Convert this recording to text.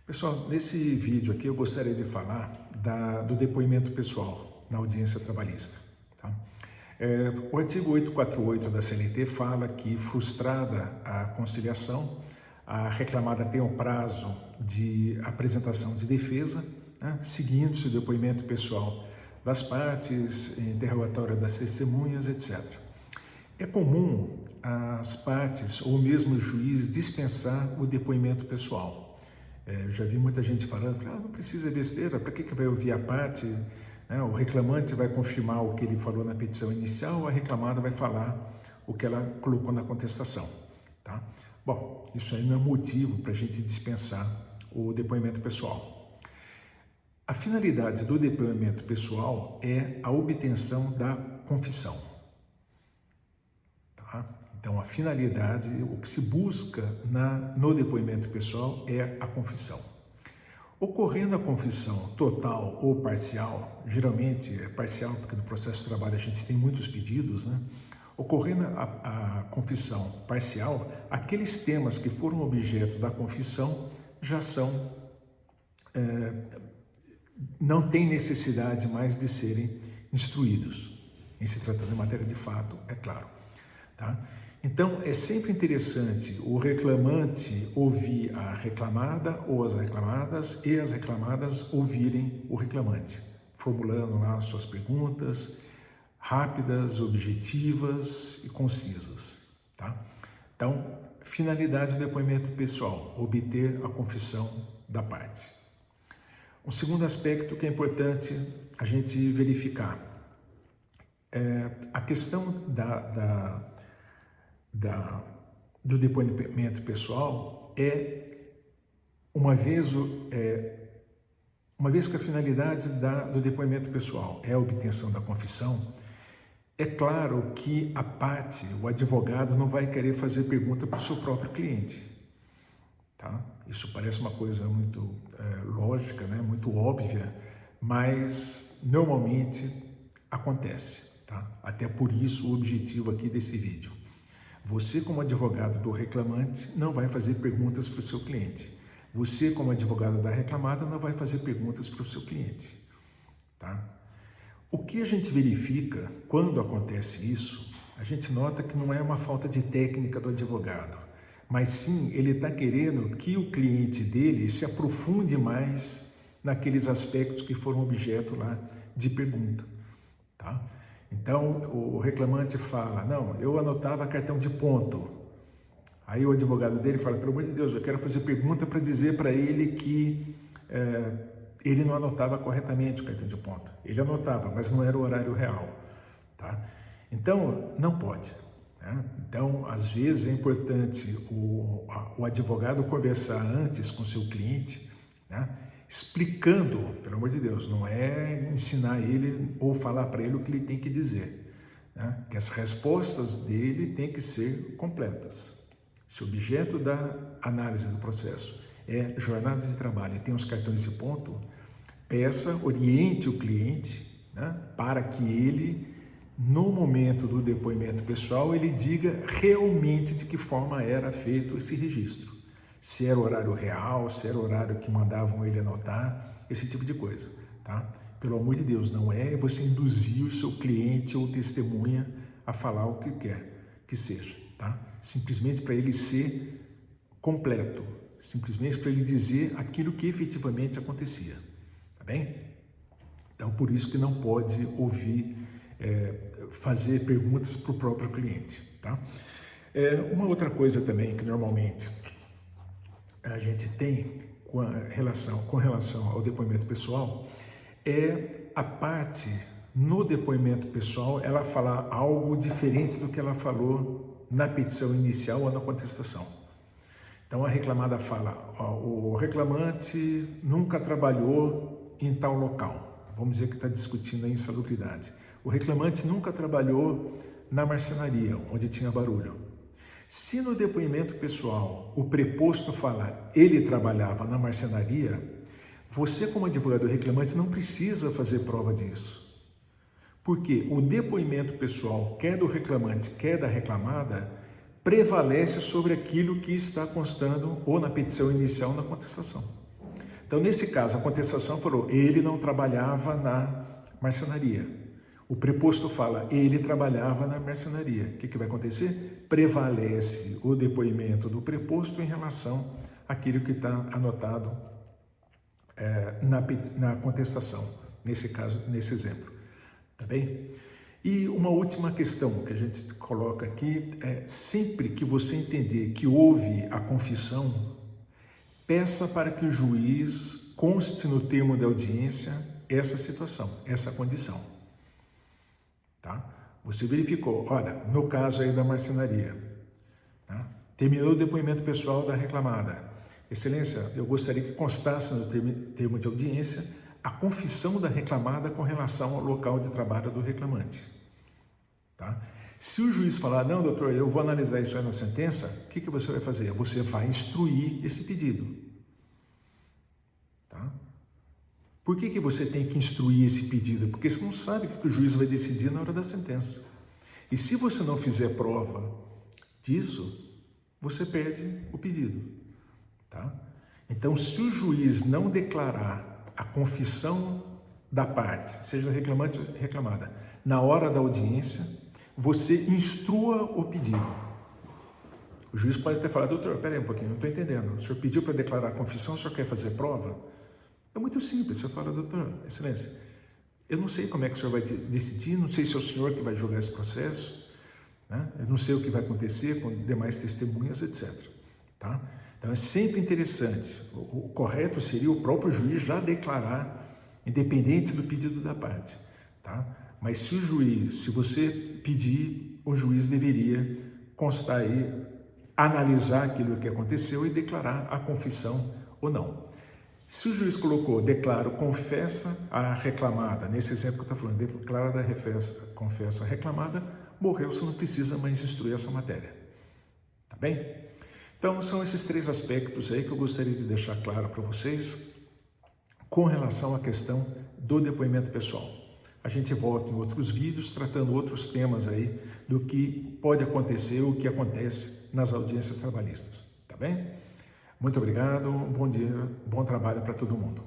Pessoal, nesse vídeo aqui eu gostaria de falar do depoimento pessoal na audiência trabalhista. Tá? O artigo 848 da CLT fala que, frustrada a conciliação, a reclamada tem o prazo de apresentação de defesa, né, seguindo-se o depoimento pessoal das partes, interrogatório das testemunhas, etc. É comum as partes ou mesmo o juiz dispensar o depoimento pessoal. Já vi muita gente falando, não precisa besteira, para que vai ouvir a parte? O reclamante vai confirmar o que ele falou na petição inicial, a reclamada vai falar o que ela colocou na contestação. Tá? Bom, isso aí não é motivo para a gente dispensar o depoimento pessoal. A finalidade do depoimento pessoal é a obtenção da confissão. Tá? Então, a finalidade, o que se busca no depoimento pessoal é a confissão. Ocorrendo a confissão total ou parcial, geralmente é parcial porque no processo de trabalho a gente tem muitos pedidos, né? Ocorrendo a confissão parcial, aqueles temas que foram objeto da confissão já são, não tem necessidade mais de serem instruídos, em se tratando de matéria de fato, é claro. Tá? Então, é sempre interessante o reclamante ouvir a reclamada ou as reclamadas e as reclamadas ouvirem o reclamante, formulando lá suas perguntas rápidas, objetivas e concisas. Tá? Então, finalidade do depoimento pessoal, obter a confissão da parte. Um segundo aspecto que é importante a gente verificar é a questão do depoimento pessoal uma vez que a finalidade do depoimento pessoal é a obtenção da confissão, é claro que a parte, o advogado, não vai querer fazer pergunta para o seu próprio cliente. Tá? Isso parece uma coisa muito lógica, né? Muito óbvia, mas normalmente acontece. Tá? Até por isso o objetivo aqui desse vídeo. Você, como advogado do reclamante, não vai fazer perguntas para o seu cliente. Você, como advogado da reclamada, não vai fazer perguntas para o seu cliente. Tá? O que a gente verifica quando acontece isso, a gente nota que não é uma falta de técnica do advogado, mas sim ele está querendo que o cliente dele se aprofunde mais naqueles aspectos que foram objeto lá de pergunta. Tá? Então, o reclamante fala, não, eu anotava cartão de ponto. Aí o advogado dele fala, pelo amor de Deus, eu quero fazer pergunta para dizer para ele que ele não anotava corretamente o cartão de ponto. Ele anotava, mas não era o horário real. Tá? Então, não pode. Né? Então, às vezes é importante o advogado conversar antes com o seu cliente, né? Explicando, pelo amor de Deus, não é ensinar ele ou falar para ele o que ele tem que dizer, né? Que as respostas dele têm que ser completas. Se o objeto da análise do processo é jornada de trabalho e tem os cartões de ponto, peça, oriente o cliente, né? Para que ele, no momento do depoimento pessoal, ele diga realmente de que forma era feito esse registro. Se era o horário real, se era o horário que mandavam ele anotar, esse tipo de coisa, tá? Pelo amor de Deus, não é você induzir o seu cliente ou testemunha a falar o que quer que seja, tá? Simplesmente para ele ser completo, simplesmente para ele dizer aquilo que efetivamente acontecia, tá bem? Então, por isso que não pode ouvir, fazer perguntas para o próprio cliente, tá? Uma outra coisa também que normalmente a gente tem com relação ao depoimento pessoal é a parte no depoimento pessoal ela falar algo diferente do que ela falou na petição inicial ou na contestação. Então a reclamada fala, o reclamante nunca trabalhou em tal local, vamos dizer que está discutindo a insalubridade. O reclamante nunca trabalhou na marcenaria, onde tinha barulho. Se no depoimento pessoal o preposto falar ele trabalhava na marcenaria, você como advogado reclamante não precisa fazer prova disso. Porque o depoimento pessoal, quer do reclamante, quer da reclamada, prevalece sobre aquilo que está constando ou na petição inicial ou na contestação. Então, nesse caso, a contestação falou, ele não trabalhava na marcenaria. O preposto fala, ele trabalhava na marcenaria. O que vai acontecer? Prevalece o depoimento do preposto em relação àquilo que está anotado na contestação, nesse caso, nesse exemplo. Tá bem? E uma última questão que a gente coloca aqui é, sempre que você entender que houve a confissão, peça para que o juiz conste no termo de audiência essa situação, essa condição. Tá? Você verificou, olha, no caso aí da marcenaria, tá? Terminou o depoimento pessoal da reclamada. Excelência, eu gostaria que constasse no termo de audiência a confissão da reclamada com relação ao local de trabalho do reclamante. Tá? Se o juiz falar, não, doutor, eu vou analisar isso aí na sentença, o que você vai fazer? Você vai instruir esse pedido. Tá? Por que você tem que instruir esse pedido? Porque você não sabe o que o juiz vai decidir na hora da sentença. E se você não fizer prova disso, você perde o pedido. Tá? Então, se o juiz não declarar a confissão da parte, seja reclamante ou reclamada, na hora da audiência, você instrua o pedido. O juiz pode até falar, doutor, peraí um pouquinho, não estou entendendo. O senhor pediu para declarar a confissão, o senhor quer fazer prova? É muito simples, você fala, doutor, excelência, eu não sei como é que o senhor vai decidir, não sei se é o senhor que vai julgar esse processo, né? Eu não sei o que vai acontecer com demais testemunhas, etc. Tá? Então é sempre interessante, o correto seria o próprio juiz já declarar, independente do pedido da parte. Tá? Mas se você pedir, o juiz deveria constar aí, analisar aquilo que aconteceu e declarar a confissão ou não. Se o juiz colocou, declaro, confessa a reclamada, nesse exemplo que eu estou falando, declara, confessa a reclamada, morreu, você não precisa mais instruir essa matéria. Tá bem? Então, são esses três aspectos aí que eu gostaria de deixar claro para vocês com relação à questão do depoimento pessoal. A gente volta em outros vídeos tratando outros temas aí do que pode acontecer, o que acontece nas audiências trabalhistas. Tá bem? Muito obrigado, um bom dia, bom trabalho para todo mundo.